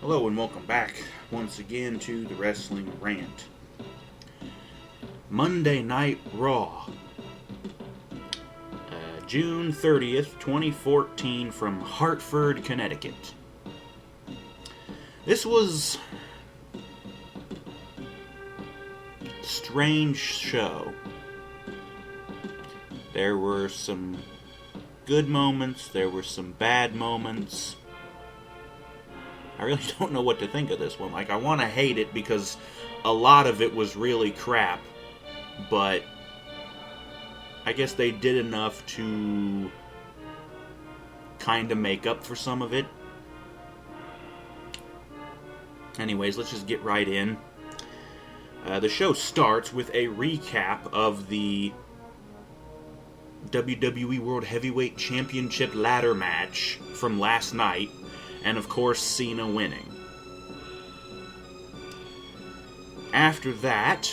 Hello and welcome back once again to the Wrestling Rant. Monday Night Raw, June 30th, 2014 from Hartford, Connecticut. This was a strange show. There were some good moments, there were some bad moments. I really don't know what to think of this one. I want to hate it because a lot of it was really crap, but I guess they did enough to kind of make up for some of it. Anyways, let's just get right in. The show starts with a recap of the WWE World Heavyweight Championship ladder match from last night. And of course, Cena winning. After that,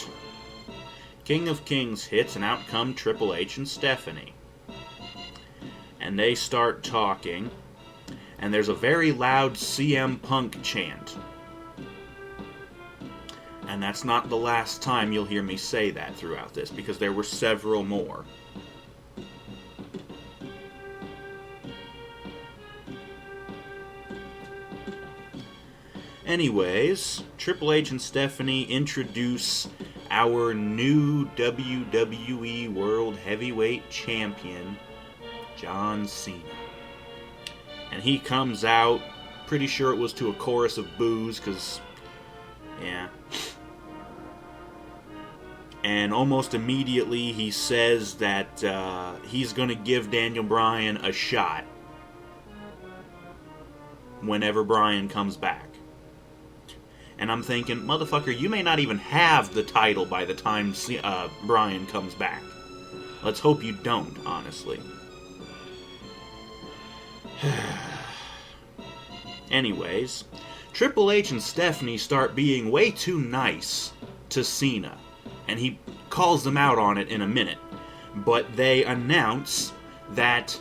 King of Kings hits, and out come Triple H and Stephanie. And they start talking, and there's a very loud CM Punk chant. And that's not the last time you'll hear me say that throughout this, because there were several more. Anyways, Triple H and Stephanie introduce our new WWE World Heavyweight Champion, John Cena. And he comes out, pretty sure it was to a chorus of boos, because, yeah. And almost immediately he says that he's going to give Daniel Bryan a shot whenever Bryan comes back. And I'm thinking, motherfucker, you may not even have the title by the time Bryan comes back. Let's hope you don't, honestly. Anyways, Triple H and Stephanie start being way too nice to Cena. And he calls them out on it in a minute. But they announce that,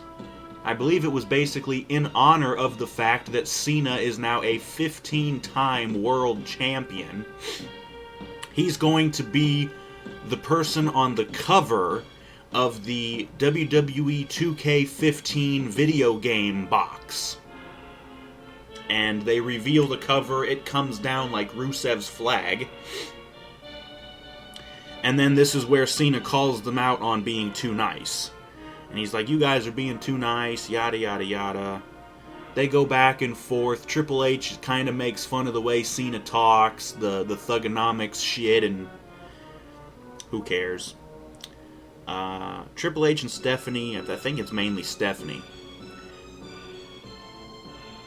I believe it was basically in honor of the fact that Cena is now a 15-time world champion. He's going to be the person on the cover of the WWE 2K15 video game box. And they reveal the cover. It comes down like Rusev's flag. And then this is where Cena calls them out on being too nice. And he's like, you guys are being too nice, yada yada yada. They go back and forth. Triple H kind of makes fun of the way Cena talks, the thugonomics shit, and who cares? Triple H and Stephanie, I think it's mainly Stephanie.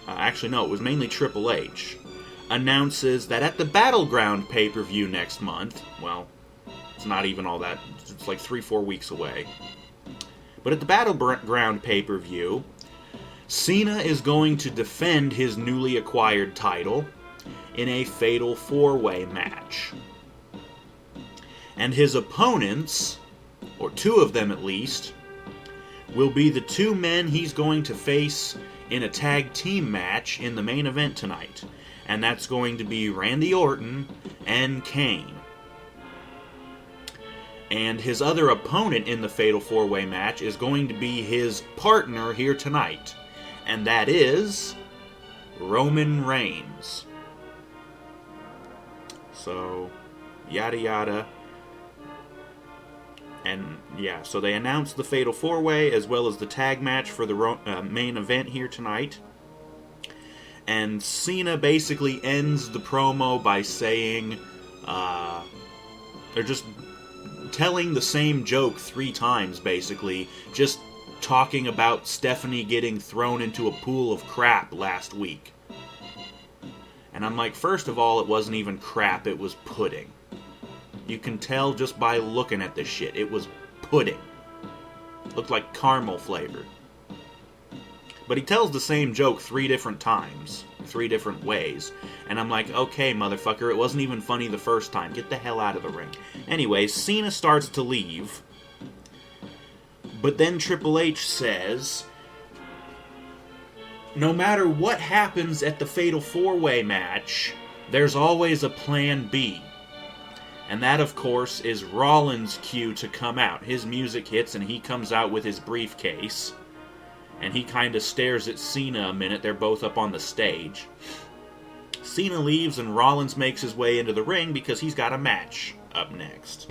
Actually, no, it was mainly Triple H. Announces that at the Battleground pay-per-view next month, well, it's not even all that, it's like 3-4 weeks away. But at the Battleground pay-per-view, Cena is going to defend his newly acquired title in a fatal 4-way match. And his opponents, or two of them at least, will be the two men he's going to face in a tag team match in the main event tonight. And that's going to be Randy Orton and Kane. And his other opponent in the Fatal 4-Way match is going to be his partner here tonight. And that is Roman Reigns. So, yada yada. And yeah, so they announced the Fatal 4-Way as well as the tag match for the main event here tonight. And Cena basically ends the promo by saying, they're just telling the same joke 3 times, basically, just talking about Stephanie getting thrown into a pool of crap last week. And I'm like, first of all, it wasn't even crap, it was pudding. You can tell just by looking at this shit, it was pudding. It looked like caramel flavored. But he tells the same joke 3 different times, 3 different ways. And I'm like, okay, motherfucker, it wasn't even funny the first time. Get the hell out of the ring. Anyway, Cena starts to leave. But then Triple H says, no matter what happens at the Fatal 4-Way match, there's always a plan B. And that, of course, is Rollins' cue to come out. His music hits and he comes out with his briefcase. And he kind of stares at Cena a minute. They're both up on the stage. Cena leaves and Rollins makes his way into the ring because he's got a match up next.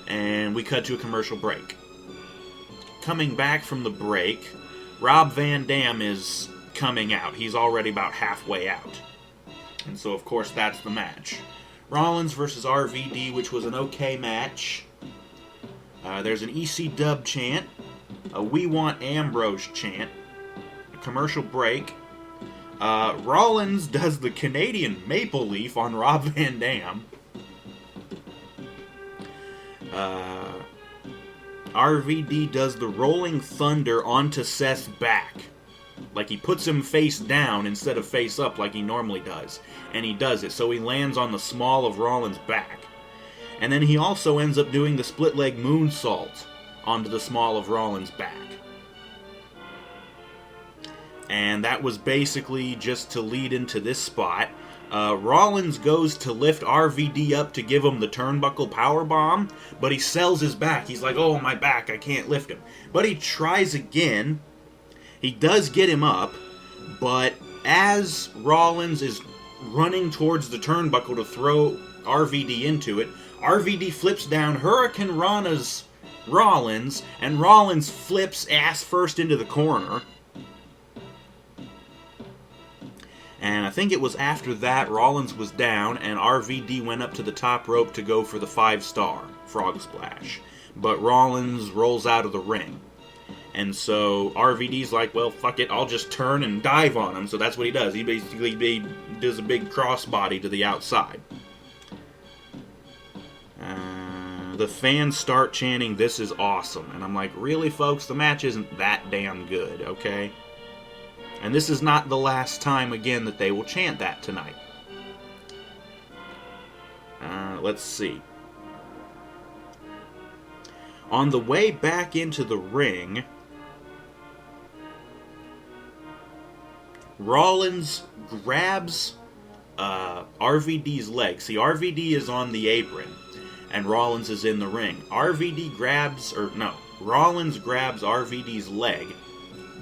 And we cut to a commercial break. Coming back from the break, Rob Van Dam is coming out. He's already about halfway out. And so, of course, that's the match. Rollins versus RVD, which was an okay match. There's an EC dub chant, a We Want Ambrose chant, a commercial break. Rollins does the Canadian Maple Leaf on Rob Van Dam. RVD does the Rolling Thunder onto Seth's back. Like he puts him face down instead of face up like he normally does. And he does it, so he lands on the small of Rollins' back. And then he also ends up doing the split leg moonsault onto the small of Rollins' back. And that was basically just to lead into this spot. Rollins goes to lift RVD up to give him the turnbuckle powerbomb, but he sells his back. He's like, oh, my back, I can't lift him. But he tries again. He does get him up, but as Rollins is running towards the turnbuckle to throw RVD into it, RVD flips down Hurricane Rana's Rollins, and Rollins flips ass first into the corner. And I think it was after that Rollins was down, and RVD went up to the top rope to go for the 5-star Frog Splash. But Rollins rolls out of the ring. And so RVD's like, well, fuck it, I'll just turn and dive on him. So that's what he does. He basically does a big crossbody to the outside. The fans start chanting, "This is awesome." And I'm like, really, folks? The match isn't that damn good, okay? And this is not the last time, again, that they will chant that tonight. Let's see. On the way back into the ring, Rollins grabs RVD's leg. See, RVD is on the apron, and Rollins is in the ring. Rollins grabs RVD's leg,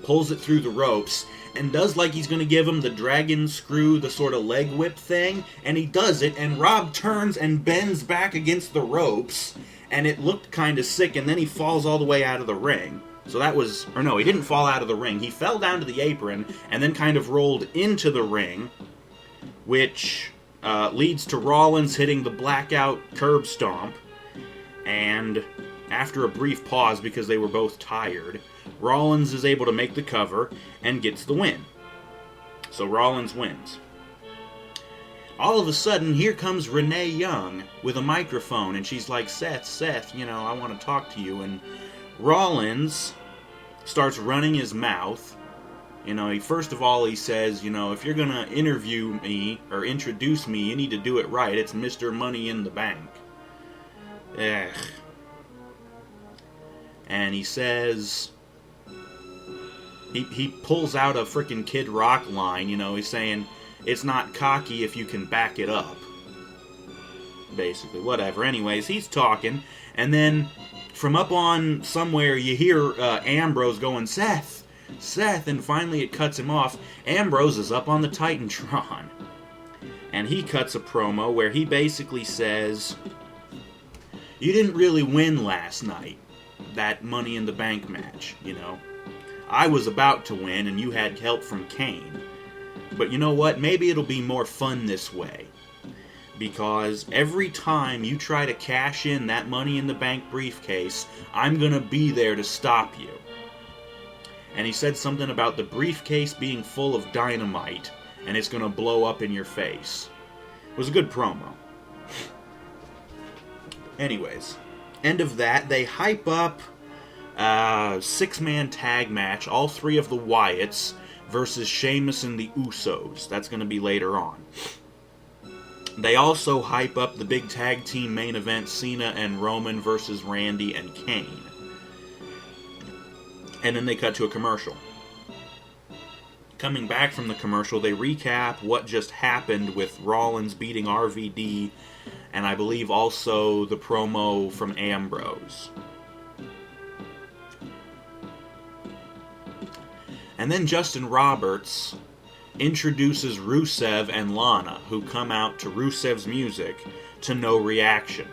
pulls it through the ropes, and does like he's going to give him the dragon screw, the sort of leg whip thing, and he does it, and Rob turns and bends back against the ropes, and it looked kind of sick, and then he falls all the way out of the ring. So that was, or no, he didn't fall out of the ring. He fell down to the apron, and then kind of rolled into the ring, which leads to Rollins hitting the blackout curb stomp, and after a brief pause because they were both tired, Rollins is able to make the cover and gets the win. So Rollins wins. All of a sudden, here comes Renee Young with a microphone, and she's like, Seth, I want to talk to you. And Rollins starts running his mouth. First of all, he says, if you're going to interview me or introduce me, you need to do it right. It's Mr. Money in the Bank. Ugh. And he says, he pulls out a frickin' Kid Rock line, he's saying, it's not cocky if you can back it up. Basically, whatever. Anyways, he's talking, and then from up on somewhere you hear Ambrose going, Seth, and finally it cuts him off. Ambrose is up on the Titantron, and he cuts a promo where he basically says, you didn't really win last night, that Money in the Bank match, I was about to win, and you had help from Kane. But you know what? Maybe it'll be more fun this way. Because every time you try to cash in that Money in the Bank briefcase, I'm going to be there to stop you. And he said something about the briefcase being full of dynamite, and it's going to blow up in your face. It was a good promo. Anyways, end of that. They hype up a 6-man tag match, all 3 of the Wyatts versus Sheamus and the Usos. That's going to be later on. They also hype up the big tag team main event, Cena and Roman versus Randy and Kane. And then they cut to a commercial. Coming back from the commercial, they recap what just happened with Rollins beating RVD, and I believe also the promo from Ambrose. And then Justin Roberts introduces Rusev and Lana, who come out to Rusev's music, to no reaction.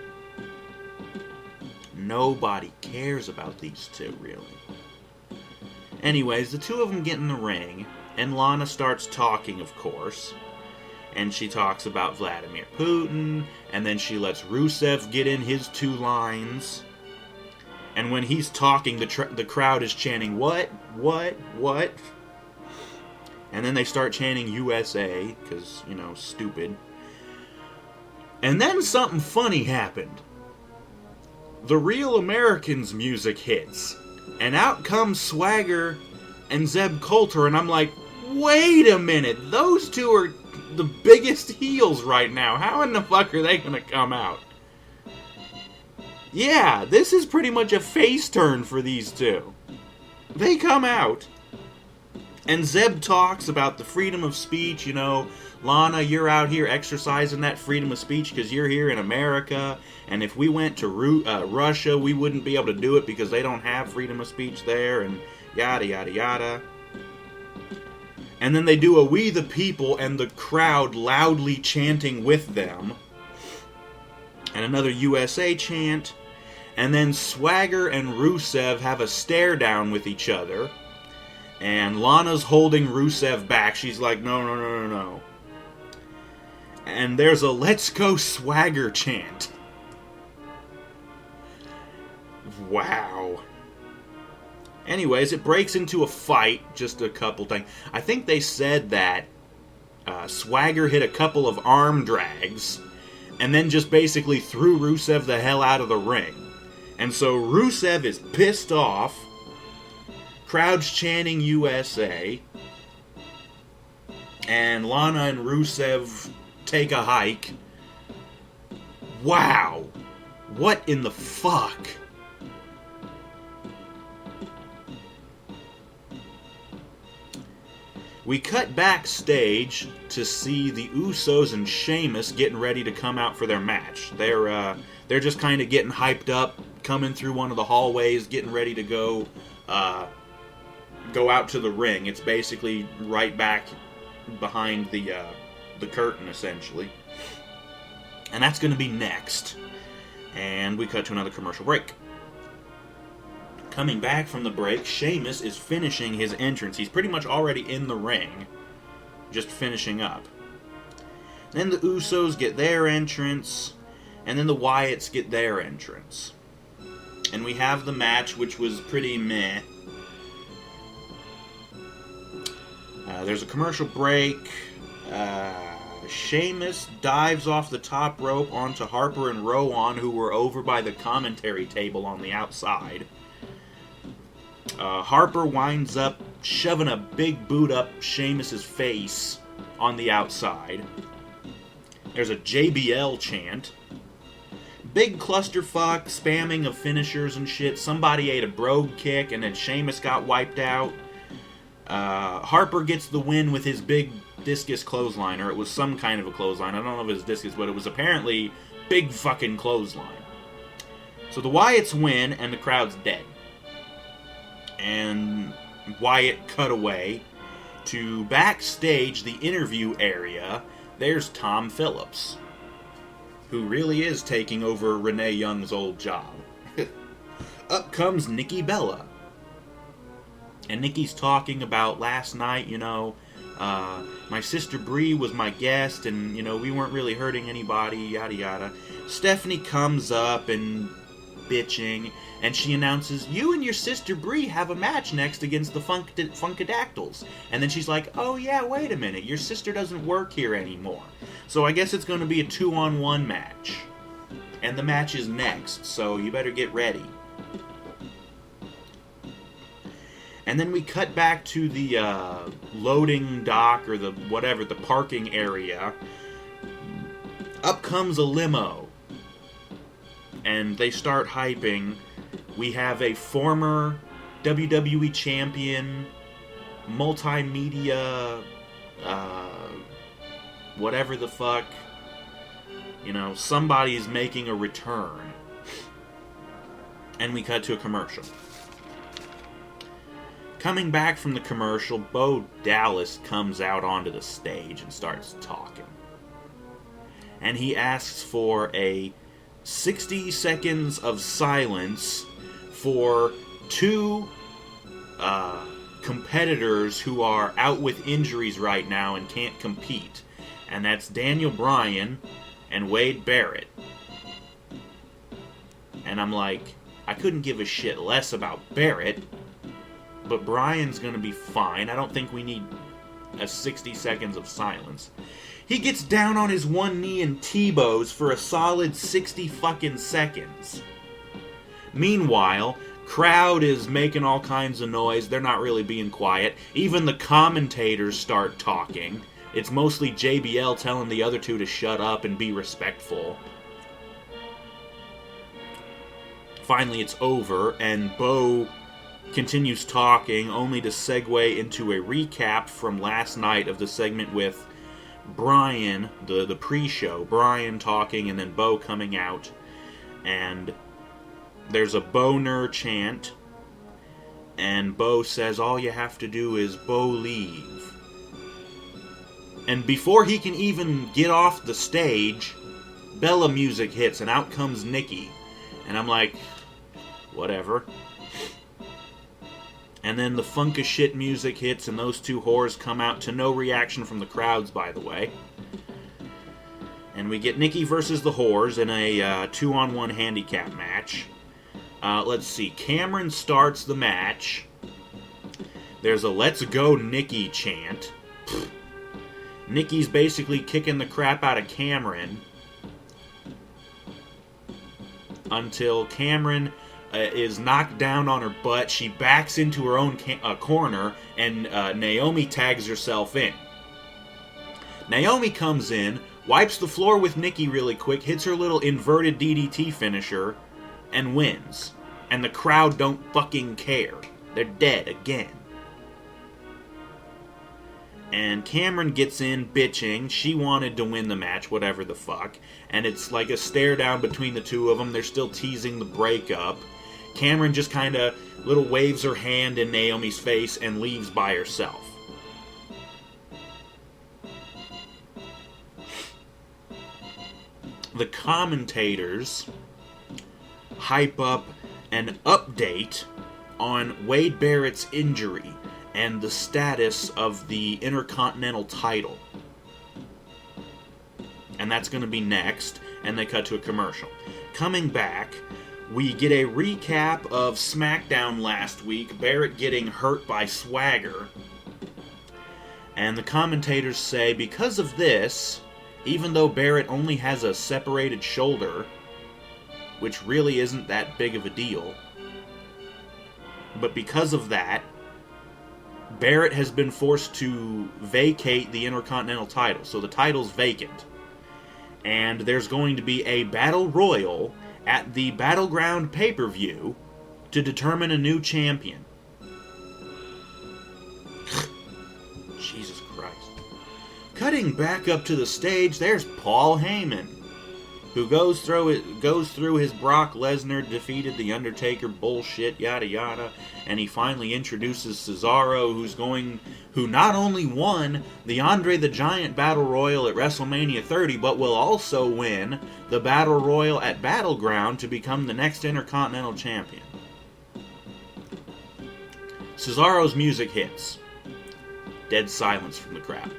Nobody cares about these two, really. Anyways, the two of them get in the ring, and Lana starts talking, of course. And she talks about Vladimir Putin, and then she lets Rusev get in his 2 lines. And when he's talking, the crowd is chanting, what? And then they start chanting USA, because, stupid. And then something funny happened. The Real Americans music hits. And out comes Swagger and Zeb Coulter, and I'm like, wait a minute, those two are the biggest heels right now. How in the fuck are they gonna come out? Yeah, this is pretty much a face turn for these two. They come out, and Zeb talks about the freedom of speech, Lana, you're out here exercising that freedom of speech because you're here in America, and if we went to Russia, we wouldn't be able to do it because they don't have freedom of speech there, and yada, yada, yada. And then they do a We the People, and the crowd loudly chanting with them. And another USA chant. And then Swagger and Rusev have a stare down with each other. And Lana's holding Rusev back. She's like, no. And there's a Let's Go Swagger chant. Wow. Anyways, it breaks into a fight, just a couple things. I think they said that Swagger hit a couple of arm drags, and then just basically threw Rusev the hell out of the ring. And so Rusev is pissed off, crowd's chanting USA, and Lana and Rusev take a hike. Wow. What in the fuck? We cut backstage to see the Usos and Sheamus getting ready to come out for their match. They're just kind of getting hyped up, coming through one of the hallways, getting ready to go out to the ring. It's basically right back behind the curtain, essentially. And that's going to be next. And we cut to another commercial break. Coming back from the break, Sheamus is finishing his entrance. He's pretty much already in the ring, just finishing up. Then the Usos get their entrance, and then the Wyatts get their entrance. And we have the match, which was pretty meh. There's a commercial break. Sheamus dives off the top rope onto Harper and Rowan, who were over by the commentary table on the outside. Harper winds up shoving a big boot up Sheamus's face on the outside. There's a JBL chant. Big clusterfuck, spamming of finishers and shit. Somebody ate a brogue kick, and then Sheamus got wiped out. Harper gets the win with his big discus clothesline, or it was some kind of a clothesline. I don't know if it was discus, but it was apparently big fucking clothesline. So the Wyatts win, and the crowd's dead. And Wyatt cut away to backstage, the interview area. There's Tom Phillips, who really is taking over Renee Young's old job. Up comes Nikki Bella. And Nikki's talking about last night, my sister Bree was my guest, and, we weren't really hurting anybody, yada yada. Stephanie comes up and bitching, and she announces, you and your sister Bree have a match next against the Funkadactyls. And then she's like, oh yeah, wait a minute, your sister doesn't work here anymore. So I guess it's going to be a 2-on-1 match. And the match is next, so you better get ready. And then we cut back to the loading dock, or the parking area. Up comes a limo. And they start hyping. We have a former WWE champion, multimedia, whatever the fuck. Somebody's making a return. And we cut to a commercial. Coming back from the commercial, Bo Dallas comes out onto the stage and starts talking. And he asks for a 60 seconds of silence for two competitors who are out with injuries right now and can't compete. And that's Daniel Bryan and Wade Barrett. And I'm like, I couldn't give a shit less about Barrett, but Bryan's gonna be fine. I don't think we need a 60 seconds of silence. He gets down on his one knee and T-bows for a solid 60 fucking seconds. Meanwhile, crowd is making all kinds of noise. They're not really being quiet. Even the commentators start talking. It's mostly JBL telling the other two to shut up and be respectful. Finally, it's over, and Bo continues talking, only to segue into a recap from last night of the segment with Bryan, the pre-show. Bryan talking, and then Bo coming out. And there's a boner chant, and Bo says, all you have to do is Bo leave. And before he can even get off the stage, Bella music hits, and out comes Nikki. And I'm like, whatever. And then the funk as shit music hits, and those two whores come out to no reaction from the crowds, by the way. And we get Nikki versus the whores in a 2-on-1 handicap match. Let's see. Cameron starts the match. There's a "Let's Go Nikki" chant. Nikki's basically kicking the crap out of Cameron until Cameron is knocked down on her butt. She backs into her own corner, and Naomi tags herself in. Naomi comes in, wipes the floor with Nikki really quick, hits her little inverted DDT finisher, and wins. And the crowd don't fucking care. They're dead again. And Cameron gets in bitching. She wanted to win the match, whatever the fuck. And it's like a stare down between the two of them. They're still teasing the breakup. Cameron just kind of little waves her hand in Naomi's face and leaves by herself. The commentators hype up an update on Wade Barrett's injury and the status of the Intercontinental title. And that's going to be next, and they cut to a commercial. Coming back, we get a recap of SmackDown last week, Barrett getting hurt by Swagger. And the commentators say, because of this, even though Barrett only has a separated shoulder, which really isn't that big of a deal, but because of that, Barrett has been forced to vacate the Intercontinental title. So the title's vacant. And there's going to be a battle royal at the Battleground pay-per-view to determine a new champion. Jesus Christ. Cutting back up to the stage, there's Paul Heyman, who goes through his Brock Lesnar defeated The Undertaker bullshit, yada yada, and he finally introduces Cesaro, who not only won the Andre the Giant Battle Royal at WrestleMania 30, but will also win the Battle Royal at Battleground to become the next Intercontinental Champion. Cesaro's music hits. Dead silence from the crowd.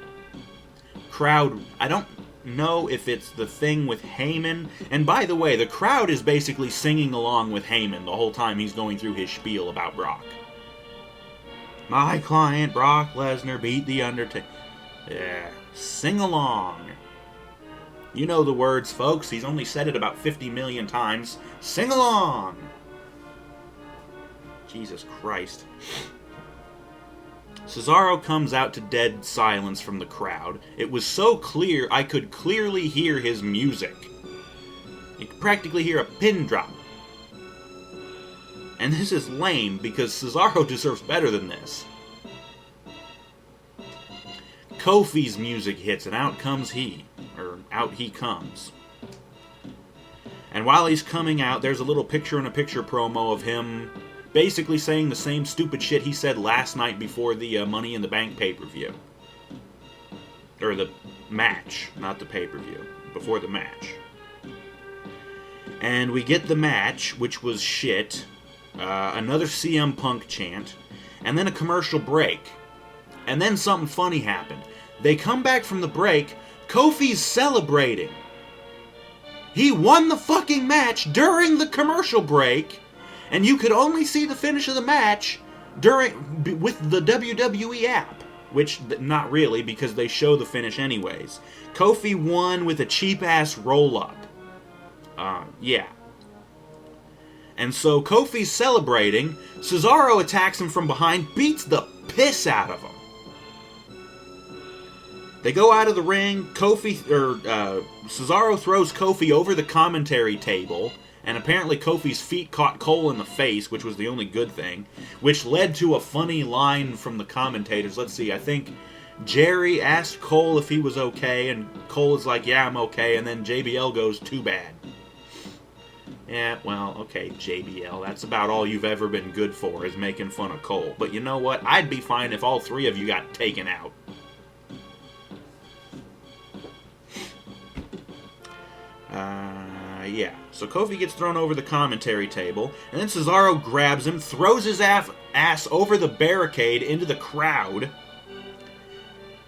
I don't know if it's the thing with Heyman. And by the way, the crowd is basically singing along with Heyman the whole time he's going through his spiel about Brock. My client, Brock Lesnar, beat The Undertaker. Yeah, sing along. You know the words, folks. He's only said it about 50 million times. Sing along! Jesus Christ. Cesaro comes out to dead silence from the crowd. It was so clear I could clearly hear his music. You could practically hear a pin drop. And this is lame because Cesaro deserves better than this. Kofi's music hits and out comes he. Or out he comes. And while he's coming out, there's a little picture-in-a-picture promo of him basically saying the same stupid shit he said last night before the Money in the Bank pay-per-view. Or the match, not the pay-per-view. Before the match. And we get the match, which was shit. Another CM Punk chant. And then a commercial break. And then something funny happened. They come back from the break. Kofi's celebrating. He won the fucking match during the commercial break. And you could only see the finish of the match with the WWE app. Which, not really, because they show the finish anyways. Kofi won with a cheap-ass roll-up. Yeah. And so Kofi's celebrating. Cesaro attacks him from behind, beats the piss out of him. They go out of the ring. Cesaro throws Kofi over the commentary table. And apparently Kofi's feet caught Cole in the face, which was the only good thing. Which led to a funny line from the commentators. Let's see, I think Jerry asked Cole if he was okay, and Cole is like, yeah, I'm okay, and then JBL goes, too bad. Yeah, well, okay, JBL, that's about all you've ever been good for, is making fun of Cole. But you know what? I'd be fine if all three of you got taken out. Yeah. So Kofi gets thrown over the commentary table, and then Cesaro grabs him, throws his ass over the barricade into the crowd.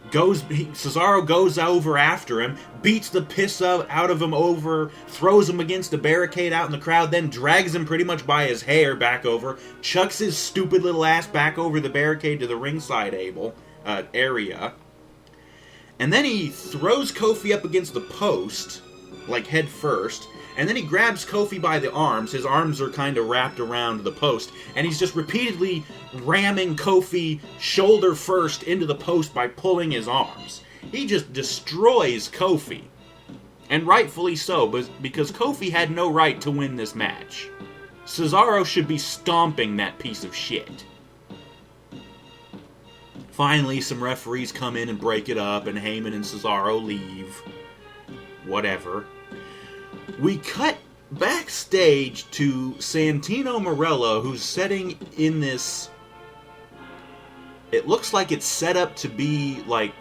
Cesaro goes over after him, beats the piss out of him over, throws him against the barricade out in the crowd, then drags him pretty much by his hair back over, chucks his stupid little ass back over the barricade to the ringside area. And then he throws Kofi up against the post, like head first, and then he grabs Kofi by the arms. His arms are kind of wrapped around the post, and he's just repeatedly ramming Kofi shoulder first into the post by pulling his arms. He just destroys Kofi. And rightfully so, because Kofi had no right to win this match. Cesaro should be stomping that piece of shit. Finally, some referees come in and break it up, and Heyman and Cesaro leave. Whatever. We cut backstage to Santino Marella, who's sitting in this... It looks like it's set up to be, like,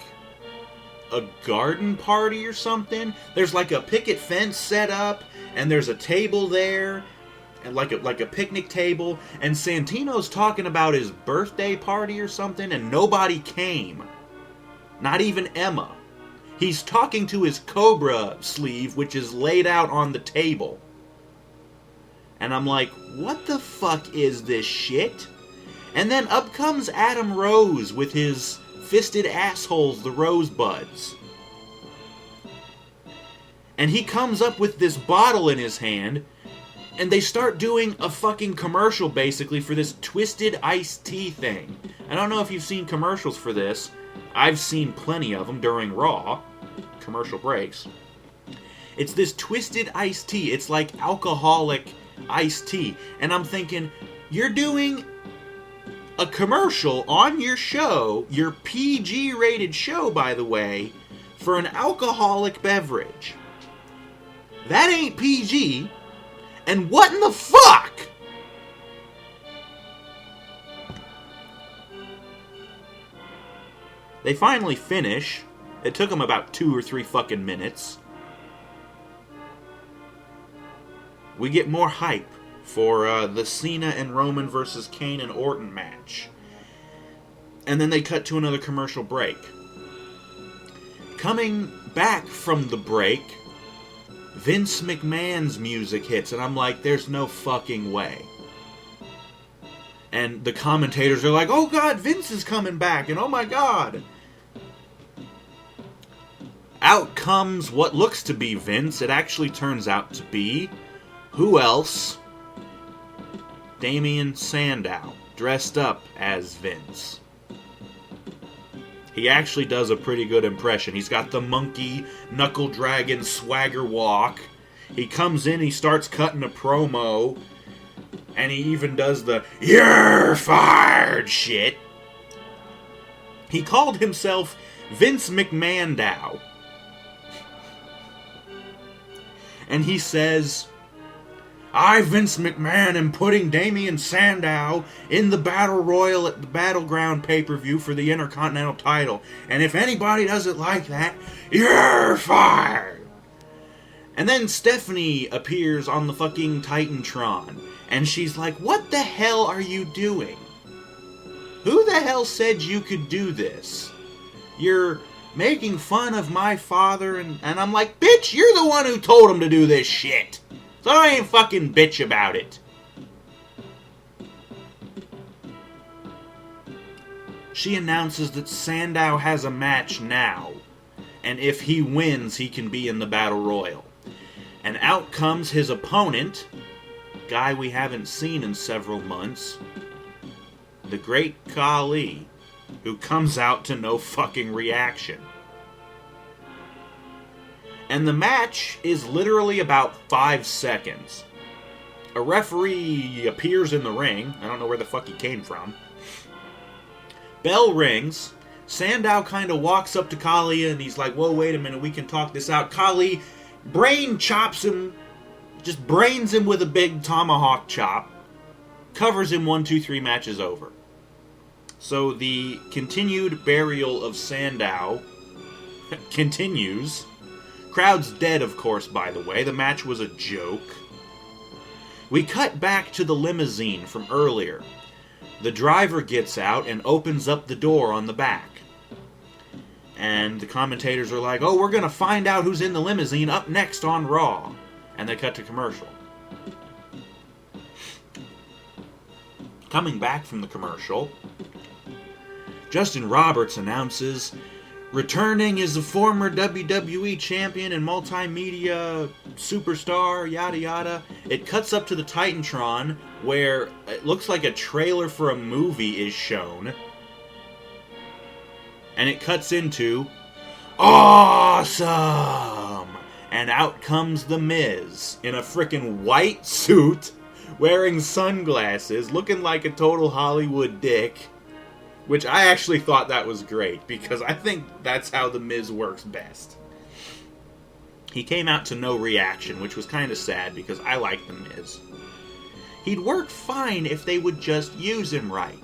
a garden party or something. There's, like, a picket fence set up, and there's a table there, and like a picnic table, and Santino's talking about his birthday party or something, and nobody came. Not even Emma. He's talking to his Cobra sleeve, which is laid out on the table. And I'm like, what the fuck is this shit? And then up comes Adam Rose with his fisted assholes, the Rosebuds. And he comes up with this bottle in his hand, and they start doing a fucking commercial, basically, for this twisted iced tea thing. I don't know if you've seen commercials for this. I've seen plenty of them during Raw. Commercial breaks. It's this twisted iced tea. It's like alcoholic iced tea. And I'm thinking, you're doing a commercial on your show, your PG-rated show, by the way, for an alcoholic beverage. That ain't PG. And what in the fuck? They finally finish. It took them about 2 or 3 fucking minutes. We get more hype for the Cena and Roman versus Kane and Orton match. And then they cut to another commercial break. Coming back from the break, Vince McMahon's music hits, and I'm like, there's no fucking way. And the commentators are like, oh god, Vince is coming back, and oh my god. Out comes what looks to be Vince. It actually turns out to be... who else? Damien Sandow, dressed up as Vince. He actually does a pretty good impression. He's got the monkey, knuckle dragon swagger walk. He comes in, he starts cutting a promo. And he even does the "you're fired" shit. He called himself Vince McMahon. And he says, "I, Vince McMahon, am putting Damien Sandow in the Battle Royal at the Battleground pay-per-view for the Intercontinental title. And if anybody doesn't like that, you're fired." And then Stephanie appears on the fucking Titantron. And she's like, "What the hell are you doing? Who the hell said you could do this? You're making fun of my father." And I'm like, "Bitch, you're the one who told him to do this shit. So I ain't fucking bitch about it." She announces that Sandow has a match now. And if he wins, he can be in the Battle Royal. And out comes his opponent, guy we haven't seen in several months, the Great Khali, who comes out to no fucking reaction. And the match is literally about 5 seconds. A referee appears in the ring. I don't know where the fuck he came from. Bell rings. Sandow kind of walks up to Khali and he's like, "Whoa, wait a minute, we can talk this out." Khali brain chops him, just brains him with a big tomahawk chop, covers him, 1, 2, 3, match is over. So the continued burial of Sandow continues. Crowd's dead, of course, by the way. The match was a joke. We cut back to the limousine from earlier. The driver gets out and opens up the door on the back. And the commentators are like, "Oh, we're going to find out who's in the limousine up next on Raw." And they cut to commercial. Coming back from the commercial, Justin Roberts announces, "Returning is the former WWE champion and multimedia superstar, yada yada." It cuts up to the Titantron, where it looks like a trailer for a movie is shown. And it cuts into, "Awesome!" And out comes The Miz in a frickin' white suit, wearing sunglasses, looking like a total Hollywood dick. Which I actually thought that was great, because I think that's how The Miz works best. He came out to no reaction, which was kind of sad, because I like The Miz. He'd work fine if they would just use him right.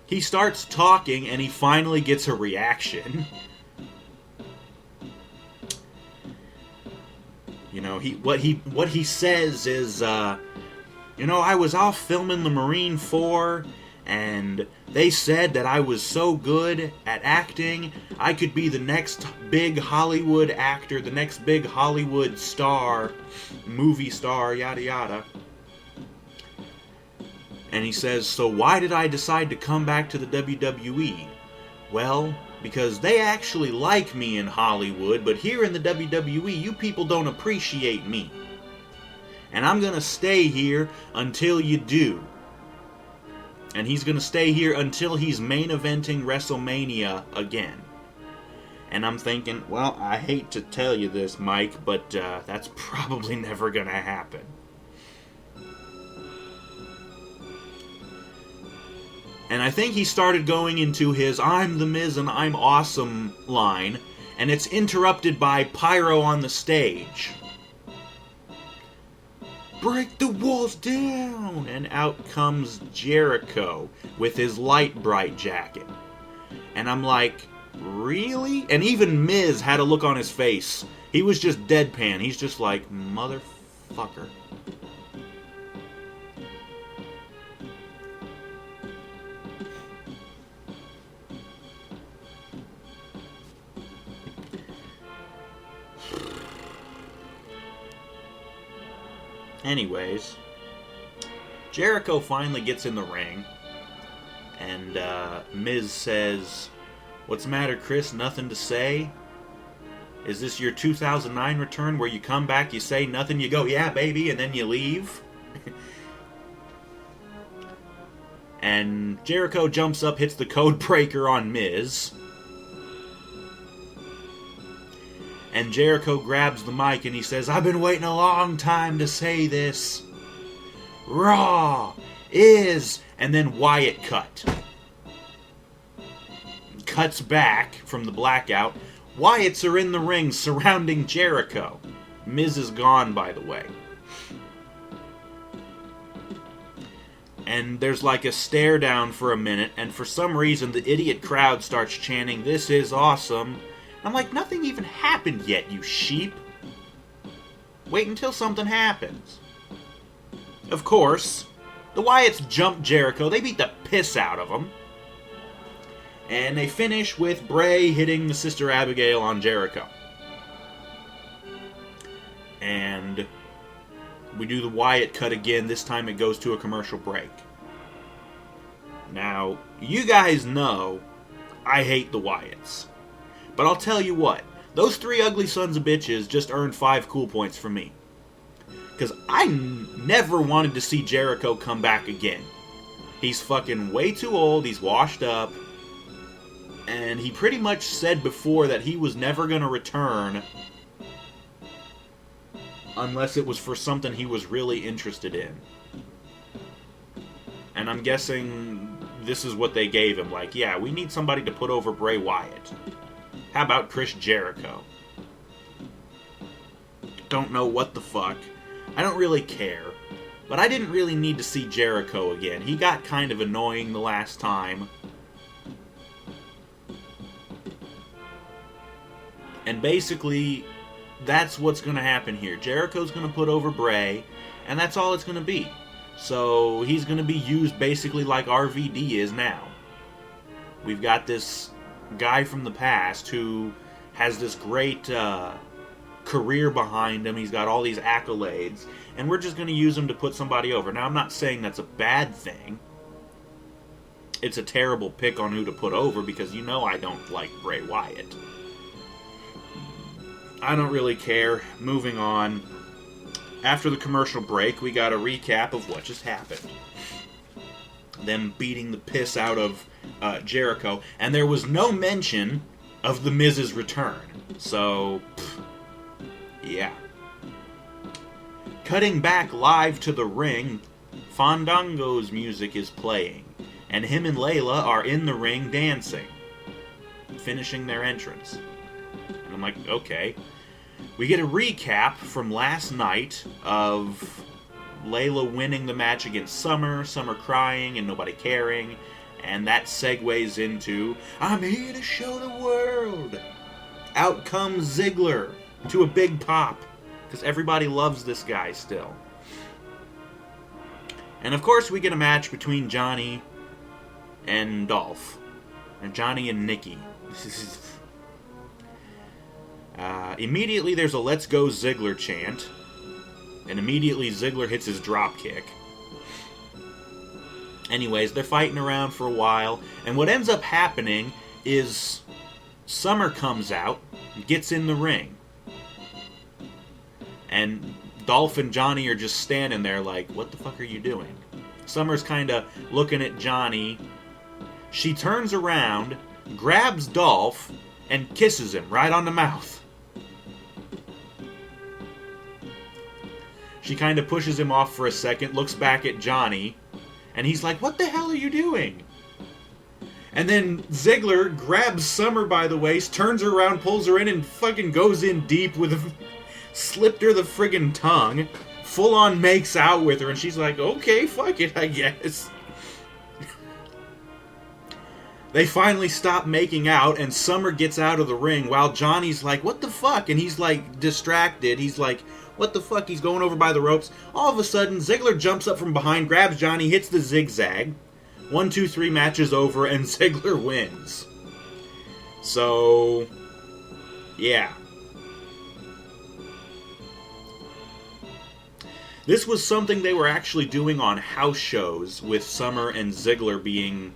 He starts talking, and he finally gets a reaction. You know, what he says is, "I was off filming the Marine 4, and they said that I was so good at acting, I could be the next big Hollywood actor, the next big Hollywood star, movie star, yada yada." And he says, "So why did I decide to come back to the WWE? Well, because they actually like me in Hollywood, but here in the WWE, you people don't appreciate me. And I'm going to stay here until you do." And he's going to stay here until he's main eventing WrestleMania again. And I'm thinking, well, I hate to tell you this, Mike, but that's probably never going to happen. And I think he started going into his "I'm the Miz and I'm awesome" line, and it's interrupted by pyro on the stage. "Break the walls down!" And out comes Jericho with his light bright jacket. And I'm like, really? And even Miz had a look on his face. He was just deadpan. He's just like, motherfucker. Anyways, Jericho finally gets in the ring, and Miz says, "What's the matter, Chris? Nothing to say? Is this your 2009 return where you come back, you say nothing, you go, 'Yeah, baby,' and then you leave?" And Jericho jumps up, hits the code breaker on Miz. And Jericho grabs the mic and he says, "I've been waiting a long time to say this. Raw is..." And then Wyatt cuts back from the blackout. Wyatts are in the ring surrounding Jericho. Miz is gone, by the way. And there's like a stare down for a minute, and for some reason the idiot crowd starts chanting, "This is awesome." I'm like, nothing even happened yet, you sheep. Wait until something happens. Of course, the Wyatts jump Jericho. They beat the piss out of him. And they finish with Bray hitting the Sister Abigail on Jericho. And we do the Wyatt cut again. This time it goes to a commercial break. Now, you guys know I hate the Wyatts. But I'll tell you what, those three ugly sons of bitches just earned 5 cool points from me. Because I never wanted to see Jericho come back again. He's fucking way too old, he's washed up, and he pretty much said before that he was never going to return unless it was for something he was really interested in. And I'm guessing this is what they gave him. Like, yeah, we need somebody to put over Bray Wyatt. How about Chris Jericho? Don't know what the fuck. I don't really care. But I didn't really need to see Jericho again. He got kind of annoying the last time. And basically, that's what's going to happen here. Jericho's going to put over Bray, and that's all it's going to be. So he's going to be used basically like RVD is now. We've got this guy from the past who has this great career behind him. He's got all these accolades, and we're just going to use him to put somebody over. Now, I'm not saying that's a bad thing. It's a terrible pick on who to put over because you know I don't like Bray Wyatt. I don't really care. Moving on. After the commercial break, we got a recap of what just happened. Them beating the piss out of Jericho. And there was no mention of The Miz's return. So, yeah. Cutting back live to the ring, Fandango's music is playing. And him and Layla are in the ring dancing. Finishing their entrance. And I'm like, okay. We get a recap from last night of Layla winning the match against Summer, Summer crying and nobody caring, and that segues into, I'm here to show the world. Out comes Ziggler to a big pop, because everybody loves this guy still. And of course we get a match between Johnny and Dolph, or Johnny and Nikki. Immediately there's a Let's Go Ziggler chant. And immediately Ziggler hits his drop kick. Anyways, they're fighting around for a while. And what ends up happening is Summer comes out and gets in the ring. And Dolph and Johnny are just standing there like, what the fuck are you doing? Summer's kind of looking at Johnny. She turns around, grabs Dolph, and kisses him right on the mouth. She kind of pushes him off for a second, looks back at Johnny, and he's like, what the hell are you doing? And then Ziggler grabs Summer by the waist, turns her around, pulls her in, and fucking goes in deep with slipped her the friggin' tongue, full on makes out with her, and she's like, okay, fuck it, I guess. They finally stop making out, and Summer gets out of the ring while Johnny's like, what the fuck? And he's like distracted. He's like, what the fuck? He's going over by the ropes. All of a sudden, Ziggler jumps up from behind, grabs Johnny, hits the zigzag. 1, 2, 3 matches over, and Ziggler wins. So, yeah. This was something they were actually doing on house shows, with Summer and Ziggler being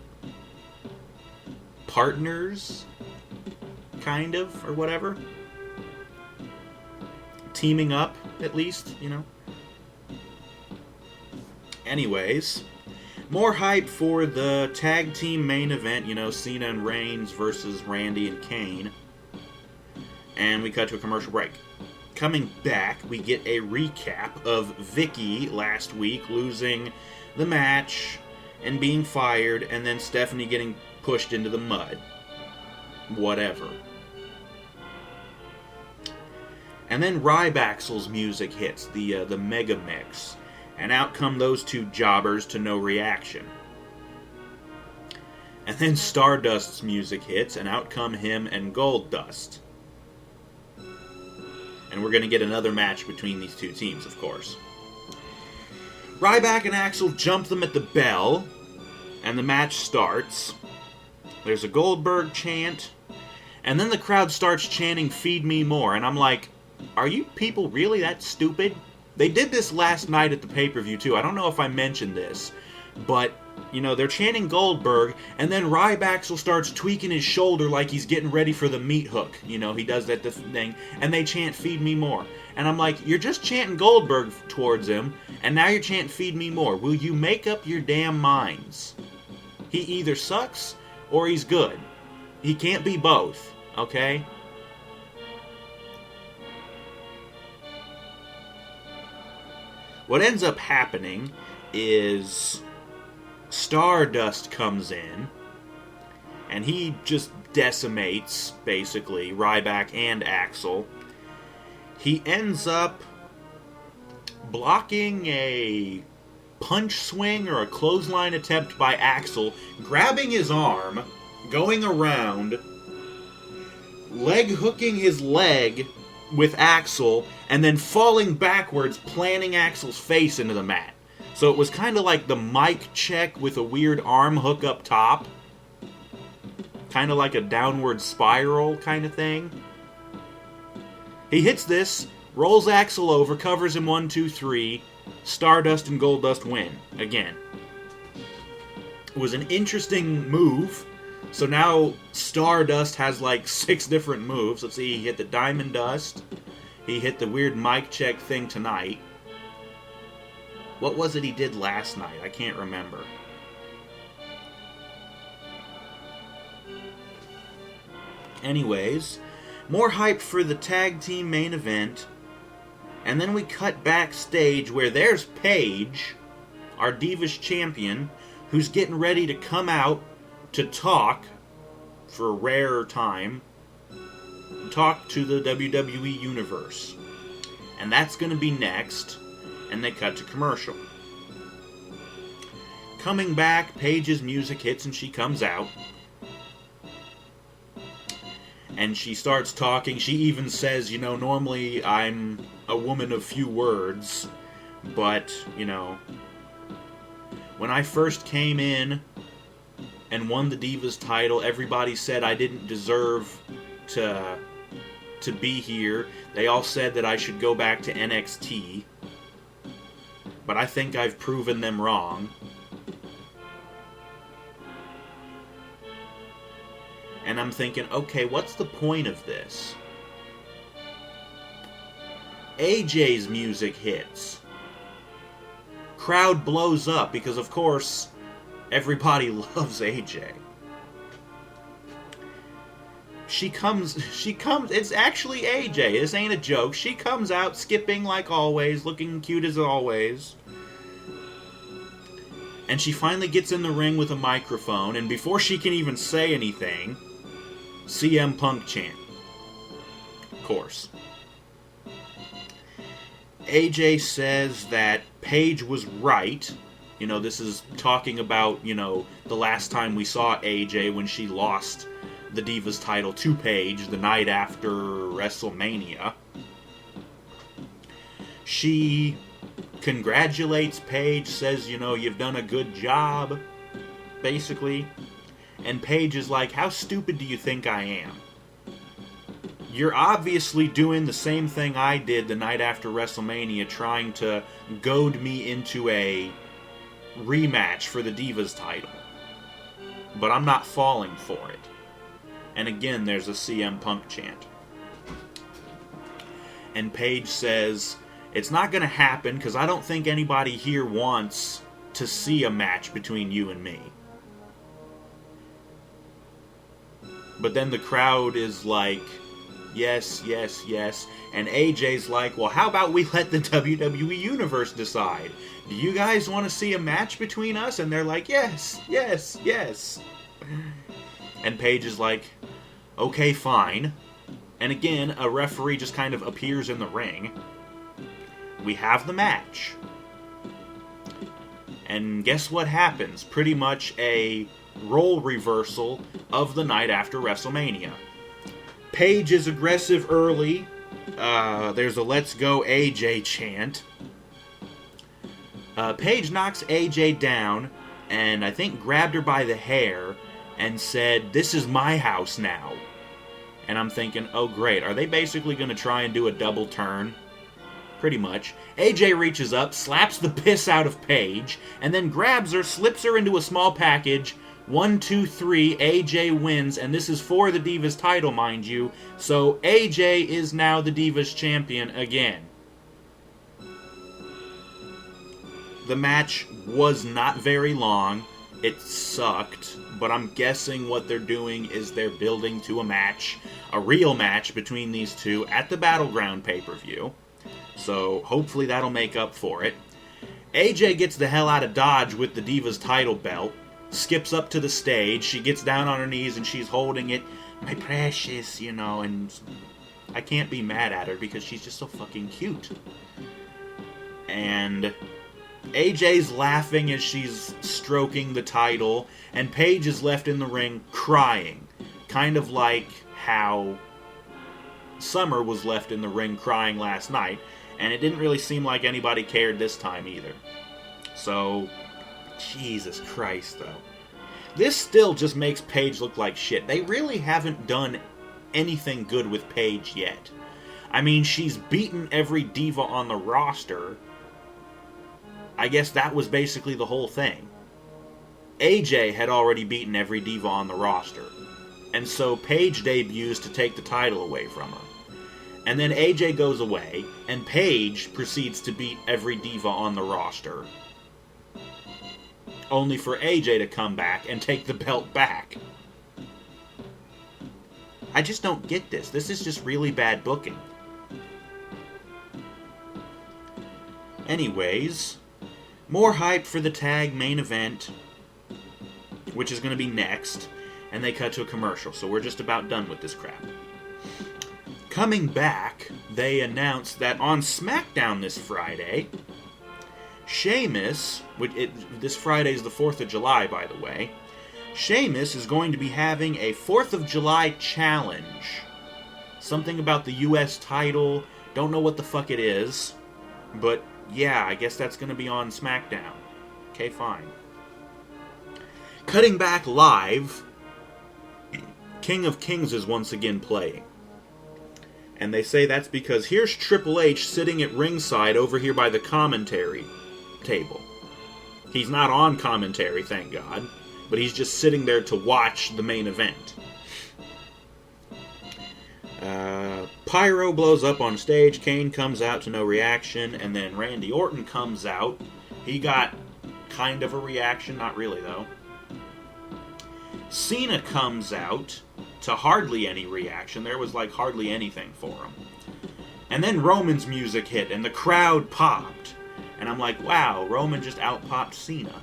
partners, kind of, or whatever. Teaming up, at least, you know. Anyways, more hype for the tag team main event, you know, Cena and Reigns versus Randy and Kane. And we cut to a commercial break. Coming back, we get a recap of Vicky last week losing the match and being fired, and then Stephanie getting pushed into the mud. Whatever. And then Rybaxel's music hits, the mega mix, and out come those two jobbers to no reaction. And then Stardust's music hits, and out come him and Goldust. And we're going to get another match between these two teams, of course. Ryback and Axel jump them at the bell, and the match starts. There's a Goldberg chant, and then the crowd starts chanting, "Feed me more," and I'm like, are you people really that stupid? They did this last night at the pay-per-view, too. I don't know if I mentioned this, but, you know, they're chanting Goldberg, and then Rybaxel starts tweaking his shoulder like he's getting ready for the meat hook. You know, he does that thing, and they chant, "Feed me more." And I'm like, you're just chanting Goldberg towards him, and now you're chanting, "Feed me more." Will you make up your damn minds? He either sucks, or he's good. He can't be both, okay? What ends up happening is Stardust comes in, and he just decimates, basically, Ryback and Axel. He ends up blocking a punch swing or a clothesline attempt by Axel, grabbing his arm, going around, leg hooking his leg with Axel, and then falling backwards, planting Axel's face into the mat. So it was kind of like the mic check with a weird arm hook up top. Kind of like a downward spiral kind of thing. He hits this, rolls Axel over, covers him 1, 2, 3. Stardust and Goldust win. Again. It was an interesting move. So now Stardust has like 6 different moves. Let's see, he hit the Diamond Dust. He hit the weird mic check thing tonight. What was it he did last night? I can't remember. Anyways, more hype for the tag team main event. And then we cut backstage where there's Paige, our Divas champion, who's getting ready to come out to talk, for a rare time, talk to the WWE Universe. And that's going to be next, and they cut to commercial. Coming back, Paige's music hits and she comes out. And she starts talking. She even says, you know, normally I'm a woman of few words, but, you know, when I first came in and won the Divas title, everybody said I didn't deserve to be here. They all said that I should go back to NXT. But I think I've proven them wrong. And I'm thinking, okay, what's the point of this? AJ's music hits. Crowd blows up because, of course, everybody loves AJ. She comes, it's actually AJ. This ain't a joke. She comes out skipping like always, looking cute as always. And she finally gets in the ring with a microphone, and before she can even say anything, CM Punk chant. Of course. AJ says that Paige was right. You know, this is talking about, you know, the last time we saw AJ when she lost the Divas title to Paige the night after WrestleMania. She congratulates Paige, says, you know, you've done a good job, basically. And Paige is like, how stupid do you think I am? You're obviously doing the same thing I did the night after WrestleMania, trying to goad me into a rematch for the Divas title. But I'm not falling for it. And again, there's a CM Punk chant. And Paige says, it's not going to happen because I don't think anybody here wants to see a match between you and me. But then the crowd is like, yes, yes, yes. And AJ's like, well, how about we let the WWE Universe decide? Do you guys want to see a match between us? And they're like, yes, yes, yes. And Paige is like, okay, fine. And again, a referee just kind of appears in the ring. We have the match. And guess what happens? Pretty much a role reversal of the night after WrestleMania. Paige is aggressive early. There's a "Let's Go AJ" chant. Paige knocks AJ down and I think grabbed her by the hair and said, "This is my house now." And I'm thinking, oh great, are they basically going to try and do a double turn? Pretty much. AJ reaches up, slaps the piss out of Paige, and then grabs her, slips her into a small package. 1, 2, 3, AJ wins, and this is for the Divas title, mind you. So AJ is now the Divas champion again. The match was not very long. It sucked, but I'm guessing what they're doing is they're building to a real match between these two at the Battleground pay-per-view. So hopefully that'll make up for it. AJ gets the hell out of Dodge with the Divas title belt, skips up to the stage, she gets down on her knees and she's holding it, my precious, and I can't be mad at her because she's just so fucking cute. And AJ's laughing as she's stroking the title, and Paige is left in the ring crying, kind of like how Summer was left in the ring crying last night, and it didn't really seem like anybody cared this time either. So, Jesus Christ, though. This still just makes Paige look like shit. They really haven't done anything good with Paige yet. I mean, she's beaten every diva on the roster. I guess that was basically the whole thing. AJ had already beaten every diva on the roster. And so Paige debuts to take the title away from her. And then AJ goes away, and Paige proceeds to beat every diva on the roster. Only for AJ to come back and take the belt back. I just don't get this. This is just really bad booking. Anyways, more hype for the tag main event, which is going to be next, and they cut to a commercial, so we're just about done with this crap. Coming back, they announced that on SmackDown this Friday, Sheamus, this Friday is the 4th of July, by the way, Sheamus is going to be having a 4th of July challenge. Something about the U.S. title, don't know what the fuck it is, but yeah, I guess that's going to be on SmackDown. Okay, fine. Cutting back live, King of Kings is once again playing. And they say that's because here's Triple H sitting at ringside over here by the commentary table. He's not on commentary, thank God, but he's just sitting there to watch the main event. Pyro blows up on stage, Kane comes out to no reaction, and then Randy Orton comes out. He got kind of a reaction, not really though. Cena comes out to hardly any reaction. There was like hardly anything for him. And then Roman's music hit and the crowd popped. And I'm like, wow, Roman just out-popped Cena.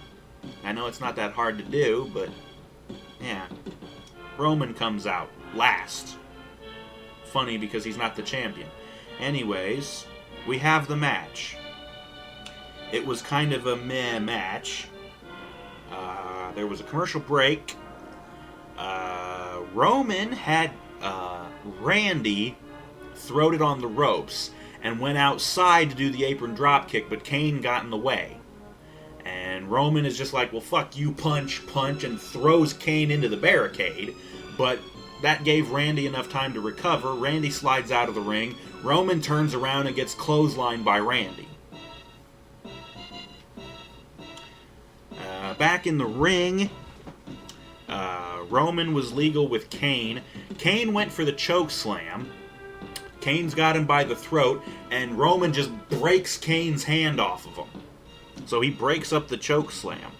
I know it's not that hard to do, but yeah. Roman comes out last. Funny because he's not the champion. Anyways, we have the match. It was kind of a meh match. There was a commercial break. Roman had Randy throwed it on the ropes and went outside to do the apron dropkick, but Kane got in the way. And Roman is just like, well, fuck you, punch, and throws Kane into the barricade. But that gave Randy enough time to recover. Randy slides out of the ring. Roman turns around and gets clotheslined by Randy. Back in the ring, Roman was legal with Kane. Kane went for the choke slam. Kane's got him by the throat, and Roman just breaks Kane's hand off of him. So he breaks up the choke slam.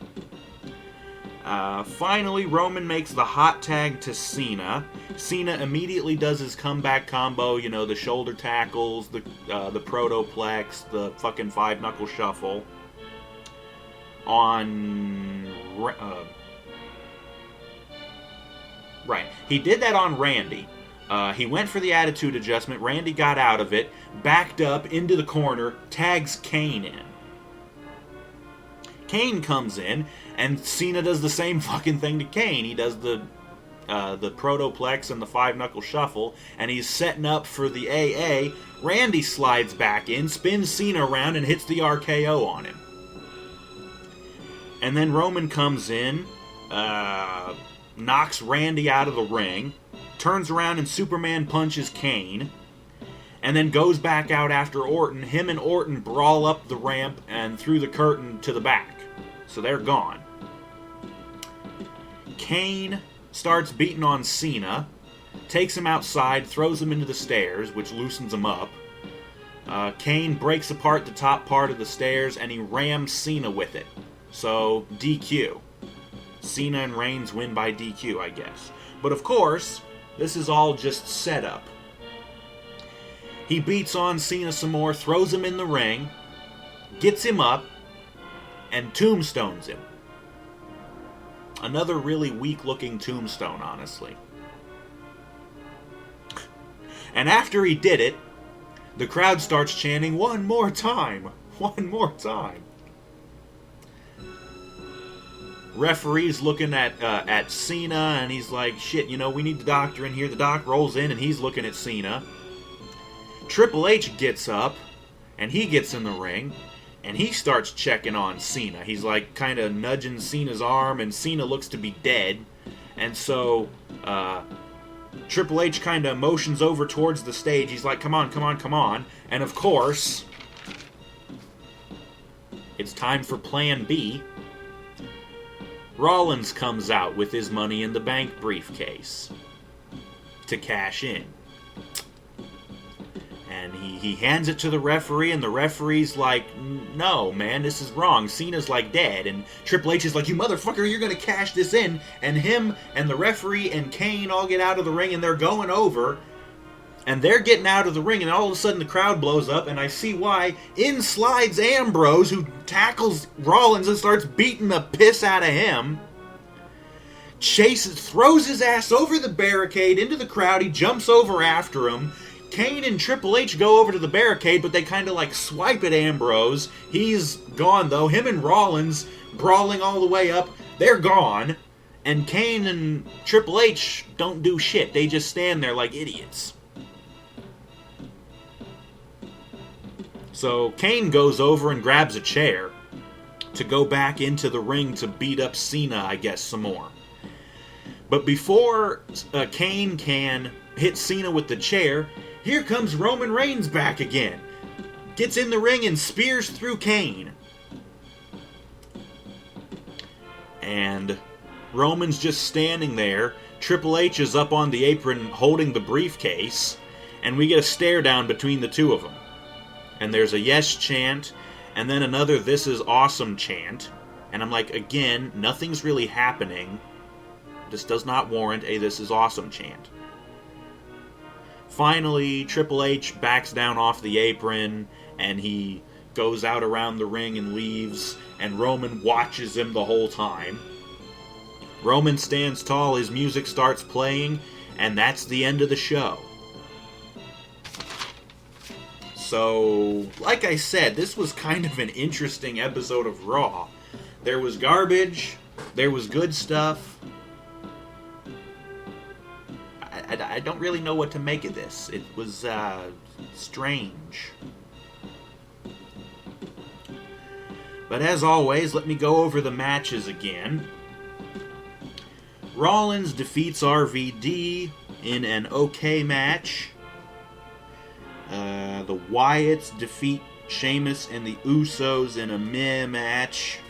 Finally, Roman makes the hot tag to Cena. Cena immediately does his comeback combo, you know, the shoulder tackles, the protoplex, the fucking five-knuckle shuffle on... right. He did that on Randy. He went for the attitude adjustment. Randy got out of it, backed up into the corner, tags Kane in. Kane comes in, and Cena does the same fucking thing to Kane. He does the protoplex and the five-knuckle shuffle, and he's setting up for the AA. Randy slides back in, spins Cena around, and hits the RKO on him. And then Roman comes in, knocks Randy out of the ring, turns around and Superman punches Kane, and then goes back out after Orton. Him and Orton brawl up the ramp and through the curtain to the back. So they're gone. Kane starts beating on Cena, takes him outside, throws him into the stairs, which loosens him up. Kane breaks apart the top part of the stairs, and he rams Cena with it. So, DQ. Cena and Reigns win by DQ, I guess. But of course, this is all just setup. He beats on Cena some more, throws him in the ring, gets him up, and tombstones him. Another really weak-looking tombstone, honestly. And after he did it, the crowd starts chanting, "One more time! One more time!" Referee's looking at Cena, and he's like, "Shit, you know, we need the doctor in here." The doc rolls in, and he's looking at Cena. Triple H gets up, and he gets in the ring, and he starts checking on Cena. He's like kind of nudging Cena's arm, and Cena looks to be dead. And so Triple H kind of motions over towards the stage. He's like, "Come on, come on, come on." And of course, it's time for Plan B. Rollins comes out with his Money in the Bank briefcase to cash in. And he hands it to the referee, and the referee's like, "No, man, this is wrong. Cena's like dead." And Triple H is like, "You motherfucker, you're going to cash this in." And him and the referee and Kane all get out of the ring, and they're going over. And they're getting out of the ring, and all of a sudden the crowd blows up, and I see why. In slides Ambrose, who tackles Rollins and starts beating the piss out of him. Throws his ass over the barricade into the crowd. He jumps over after him. Kane and Triple H go over to the barricade, but they kind of like swipe at Ambrose. He's gone, though. Him and Rollins brawling all the way up. They're gone. And Kane and Triple H don't do shit. They just stand there like idiots. So Kane goes over and grabs a chair to go back into the ring to beat up Cena, I guess, some more. But before Kane can hit Cena with the chair, here comes Roman Reigns back again. Gets in the ring and spears through Kane. And Roman's just standing there. Triple H is up on the apron holding the briefcase. And we get a stare down between the two of them. And there's a yes chant, and then another "This is awesome" chant. And I'm like, again, nothing's really happening. This does not warrant a "This is awesome" chant. Finally, Triple H backs down off the apron, and he goes out around the ring and leaves, and Roman watches him the whole time. Roman stands tall, his music starts playing, and that's the end of the show. So, like I said, this was kind of an interesting episode of Raw. There was garbage, there was good stuff. I don't really know what to make of this. It was strange. But as always, let me go over the matches again. Rollins defeats RVD in an okay match. The Wyatts defeat Sheamus and the Usos in a meh match.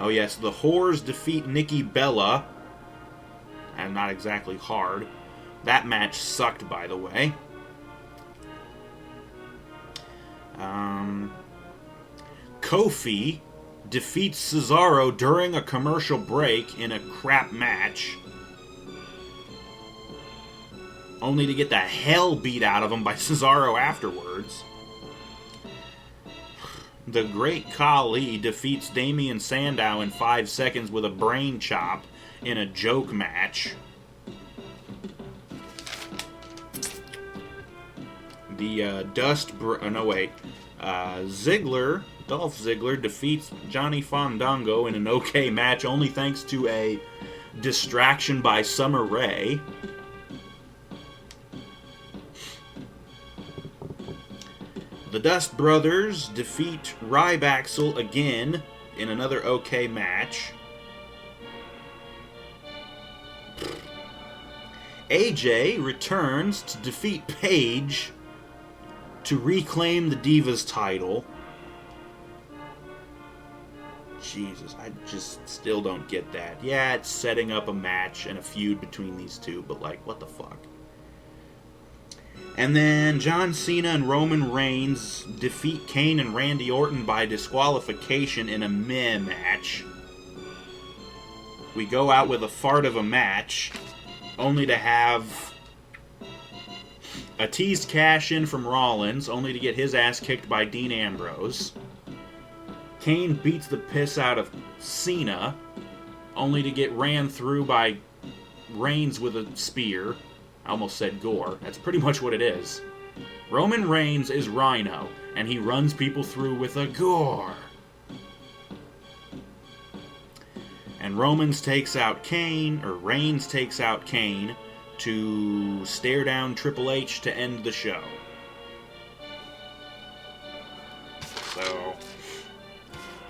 Oh yes, the Whores defeat Nikki Bella. And not exactly hard. That match sucked, by the way. Kofi defeats Cesaro during a commercial break in a crap match, only to get the hell beat out of him by Cesaro afterwards. The Great Khali defeats Damian Sandow in 5 seconds with a brain chop in a joke match. The Dolph Ziggler defeats Johnny Fandango in an okay match, only thanks to a distraction by Summer Rae. The Dust Brothers defeat Rybaxel again in another okay match. AJ returns to defeat Paige to reclaim the Divas title. Jesus, I just still don't get that. Yeah, it's setting up a match and a feud between these two, but like, what the fuck? And then John Cena and Roman Reigns defeat Kane and Randy Orton by disqualification in a meh match. We go out with a fart of a match, only to have a teased cash-in from Rollins, only to get his ass kicked by Dean Ambrose. Kane beats the piss out of Cena, only to get ran through by Reigns with a spear. I almost said gore. That's pretty much what it is. Roman Reigns is Rhino, and he runs people through with a gore. And Reigns takes out Kane to stare down Triple H to end the show. So,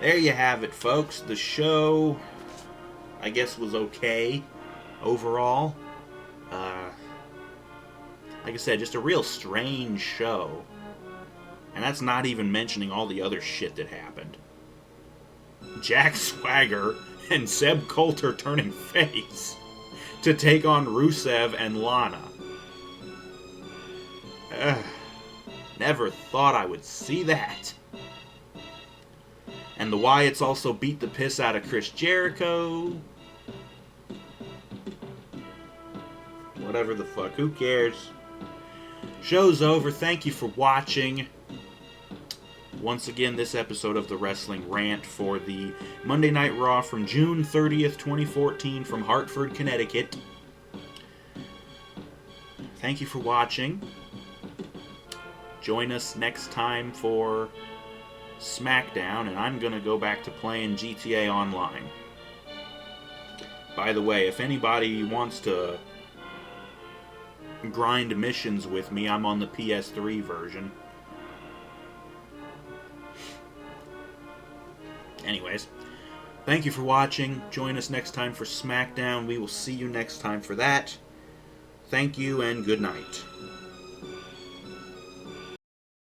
there you have it, folks. The show, I guess, was okay overall. Like I said, just a real strange show. And that's not even mentioning all the other shit that happened. Jack Swagger and Seb Coulter turning face to take on Rusev and Lana. Never thought I would see that. And the Wyatts also beat the piss out of Chris Jericho. Whatever the fuck, who cares? Show's over. Thank you for watching. Once again, this episode of the Wrestling Rant for the Monday Night Raw from June 30th, 2014 from Hartford, Connecticut. Thank you for watching. Join us next time for SmackDown, and I'm going to go back to playing GTA Online. By the way, if anybody wants to grind missions with me, I'm on the PS3 version. Anyways, thank you for watching. Join us next time for SmackDown. We will see you next time for that. Thank you and good night.